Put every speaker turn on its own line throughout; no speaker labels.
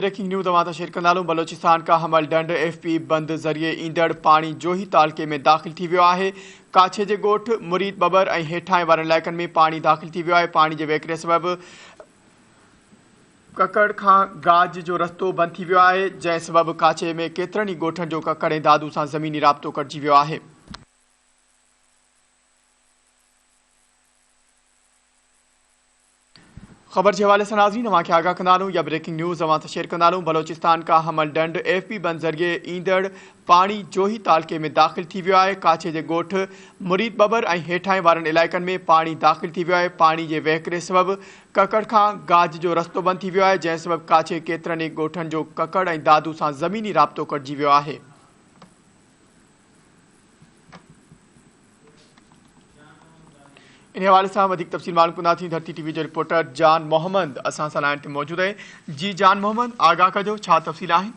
Breaking news तव्हां share कंदालूं। Balochistan का हमल डंड FP बंद ज़रिए ईंदड़ पानी जोही तालके में दाख़िल थी वियो आहे। काछे जे ॻोठ मुरीद बबर ऐं हेठां वारनि इलाइक़नि में पानी दाख़िल थी वियो आहे। पानी जे वेकिरे सबबि ककड़ खां गाज जो रस्तो बंदि थी वियो आहे, जंहिं सबबि काछे में केतिरनि ई ॻोठनि जो ककड़ ऐं दादू सां ज़मीनी राब्तो कटिजी वियो आहे। ख़बर के हवाले से नाज़रीन अवां खे आगाह कंदालूं या ब्रेकिंग न्यूज़ अवां शेयर कंदालूं। बलोचिस्तान का हमल डंड FP बंद ज़रिए ईंदड़ पानी जोही तालके में दाख़िल थी वियो आहे। काछे जे ॻोठ मुरीद बबर ऐं हेठां वारनि इलाइक़नि में पानी दाख़िल थी वियो आहे। पानी जे वहिकिरे सबबि ककड़ खां गाज जो रस्तो बंदि थी वियो आहे, जंहिं सबबि काछे केतिरनि ई ॻोठनि जो ककड़ ऐं दादू सां ज़मीनी राब्तो कटिजी वियो आहे। इन हवाले से वधिक तफ़सील मालूम कंदासीं। धरती TV जो रिपोर्टर जान मोहम्मद असां सां लाइन ते मौजूद है। जी जान मोहम्मद, आगाह कजो छा तफ़सील आहिनि?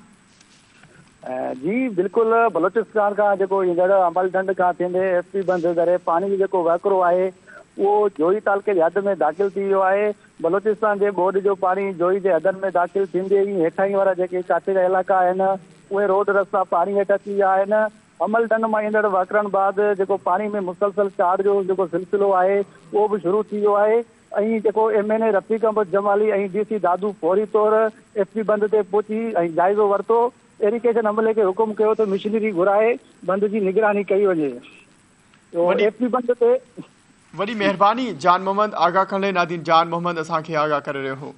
जी बिल्कुल, बलोचिस्तान का जो ईंदड़ अमल ढंढ का थींदे FP बंद करे पानी जो वहकिरो है वो जोही तालके हद में दाख़िल थी वियो आहे। बलोचिस्तान के बोर्ड जो पानी जोही के हदन में दाख़िल थींदे ही हेठां वारा जेके काछे जा इलाइक़ा आहिनि उहे रोड रस्ता पानी हेठ अची विया आहिनि। अमल ढंढ में ईंदड़ वहकिरनि बाद जो पानी में मुसलसल चाड़ जो सिलसिलो है वो भी शुरू थी वियो आहे। ऐं जेको MNA रफ़ीक अहमद जमाली ऐं DC दादू फौरी तौर FP बंद ते पहुची ऐं जाइज़ो वरितो। इरिगेशन अमले के हुकुम कयो तो मशीनरी घुराए बंद की निगरानी कई वञे। FP बंद ते
वॾी महिरबानी जान मोहम्मद, आगाह करण लाइ। नादीन जान मोहम्मद असांखे आगाह करे रहियो हो।